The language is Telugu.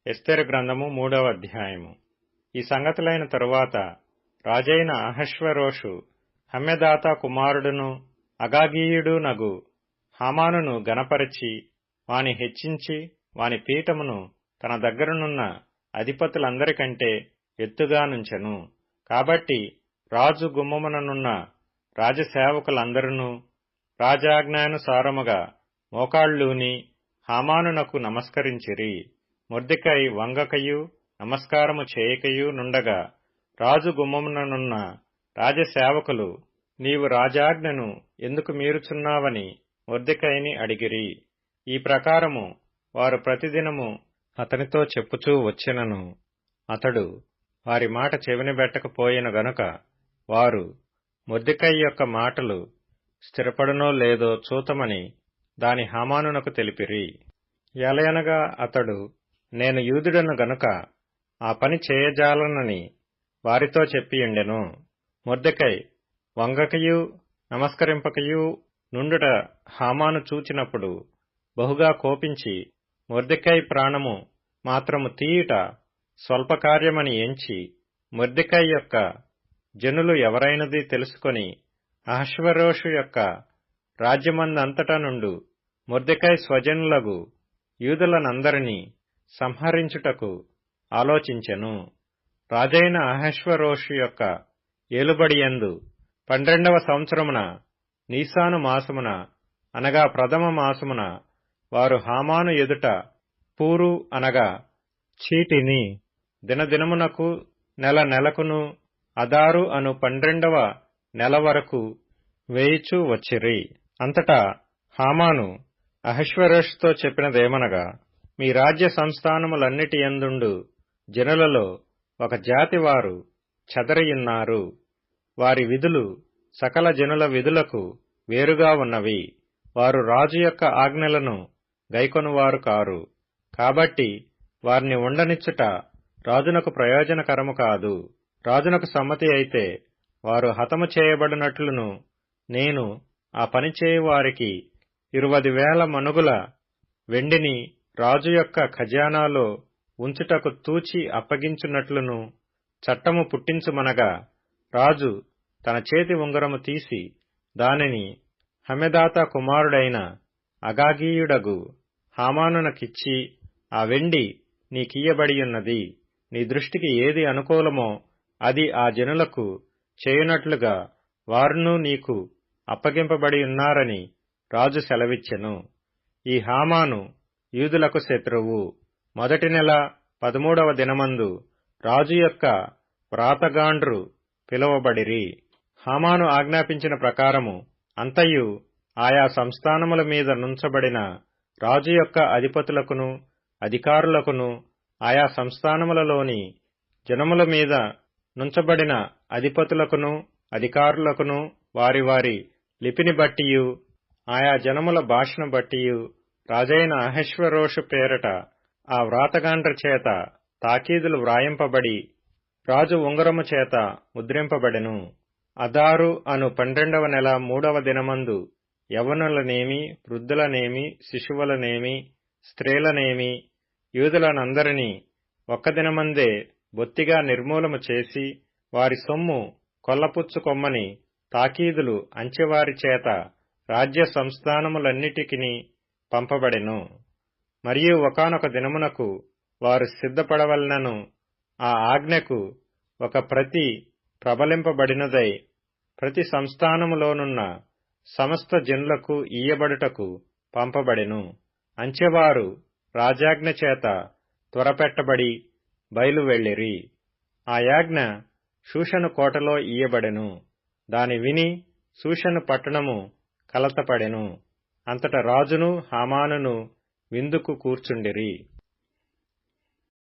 ఎస్తేరు గ్రంథము 3వ అధ్యాయము. ఈ సంగతులైన తరువాత రాజైన అహష్వేరోషు హమ్మెదాతా కుమారుడును అగాగీయుడు నగు హామానును గనపరచి వాని హెచ్చించి వాని పీఠమును తన దగ్గరనున్న అధిపతులందరికంటే ఎత్తుగా నుంచెను. కాబట్టి రాజు గుమ్మముననున్న రాజసేవకులందరూ రాజాజ్ఞానుసారముగా మోకాళ్ళూని హామానునకు నమస్కరించిరి. మొర్దెకై వంగకయు నమస్కారము చేయకయు నుండగా రాజు గుమ్మముననున్న రాజసేవకులు, నీవు రాజాజ్ఞను ఎందుకు మీరుచున్నావని మొర్దెకైని అడిగిరి. ఈ ప్రకారము వారు ప్రతిదినము అతనితో చెప్పుచూ వచ్చినను అతడు వారి మాట చెవినబెట్టకపోయిన గనుక వారు మొర్దెకై యొక్క మాటలు స్థిరపడునో లేదో చూతమని దాని హామానునకు తెలిపిరి. ఎలయనగా అతడు, నేను యూదుడను గనుక ఆ పని చేయజాలనని వారితో చెప్పియుండెను. మొర్దెకై వంగకయు నమస్కరింపకయు నుండుట హామాను చూచినప్పుడు బహుగా కోపించి, మొర్దెకై ప్రాణము మాత్రము తీయుట స్వల్పకార్యమని ఎంచి, మొర్దెకై యొక్క జనులు ఎవరైనది తెలుసుకొని అహష్వేరోషు యొక్క రాజ్యమందంతటా నుండు మొర్దెకై స్వజనులగు యూదులనందరినీ సంహరించుటకు ఆలోచించెను. రాజైన అహష్వేరోషు యొక్క ఏలుబడియందు 12వ సంవత్సరమున నీసాను మాసమున అనగా ప్రథమ మాసమున వారు హామాను ఎదుట పూరు అనగా చీటిని దినదినమునకు నెల నెలకును అదారు అను 12వ నెల వరకు వేయిచూ వచ్చిరి. అంతటా హామాను అహష్వేరోషుతో చెప్పినదేమనగా, మీ రాజ్య సంస్థానములన్నిటి యందుండు జనులలో ఒక జాతి వారు చెదరియున్నారు. వారి విధులు సకల జనుల విధులకు వేరుగా ఉన్నవి. వారు రాజు యొక్క ఆజ్ఞలను గైకొనువారు కారు. కాబట్టి వారిని ఉండనిచ్చుట రాజునకు ప్రయోజనకరము కాదు. రాజునకు సమ్మతి అయితే వారు హతము చేయబడినట్లును నేను ఆ పని చేయువారికి 20,000 మణుగుల వెండిని రాజు యొక్క ఖజానాలో ఉంచుటకు తూచి అప్పగించున్నట్లును చట్టము పుట్టించుమనగా, రాజు తన చేతి ఉంగరము తీసి దానిని హమ్మెదాతా కుమారుడైన అగాగీయుడగు హామానునకిచ్చి, ఆ వెండి నీకియ్యబడియున్నది. నీ దృష్టికి ఏది అనుకూలమో అది ఆ జనులకు చేయునట్లుగా వారును నీకు అప్పగింపబడియున్నారని రాజు సెలవిచ్చెను. ఈ హామాను యూదులకు శత్రువు. మొదటి నెల 13వ దినమందు రాజు యొక్క వ్రాతగాండ్రు పిలువబడిరి. హామాను ఆజ్ఞాపించిన ప్రకారము అంతయు ఆయా సంస్థానముల మీద నుంచబడిన రాజు యొక్క అధిపతులకును అధికారులకును ఆయా సంస్థానములలోని జనముల మీద నుంచబడిన అధిపతులకును అధికారులకును వారి వారి లిపిని బట్టియు ఆయా జనముల భాషను బట్టియు రాజైన అహష్వేరోషు పేరట ఆ వ్రాతగాండ్ర చేత తాకీదులు వ్రాయింపబడి రాజు ఉంగరము చేత ముద్రింపబడెను. అదారు అను 12వ నెల 3వ దినమందు యవ్వనులనేమి, వృద్ధులనేమి, శిశువులనేమి, స్త్రీలనేమి, యూదులనందరినీ ఒక్క దినమందే బొత్తిగా నిర్మూలము చేసి వారి సొమ్ము కొల్లపుచ్చుకొమ్మని తాకీదులు అంచెవారి చేత రాజ్య సంస్థానములన్నిటికిని పంపబడెను. మరియు ఒకానొక దినమునకు వారు సిద్ధపడవలెనను ఆ ఆజ్ఞకు ఒక ప్రతి ప్రబలింపబడినదై ప్రతి సంస్థానములోనున్న సమస్త జనులకు ఇయ్యబడుటకు పంపబడెను. అంచెవారు రాజాజ్ఞ చేత త్వరపెట్టబడి బయలువెళ్ళిరి. ఆ యాజ్ఞ షూషను కోటలో ఇయ్యబడెను. దాని విని షూషను పట్టణము కలతపడెను. అంతట రాజును హామానును విందుకు కూర్చుండిరి.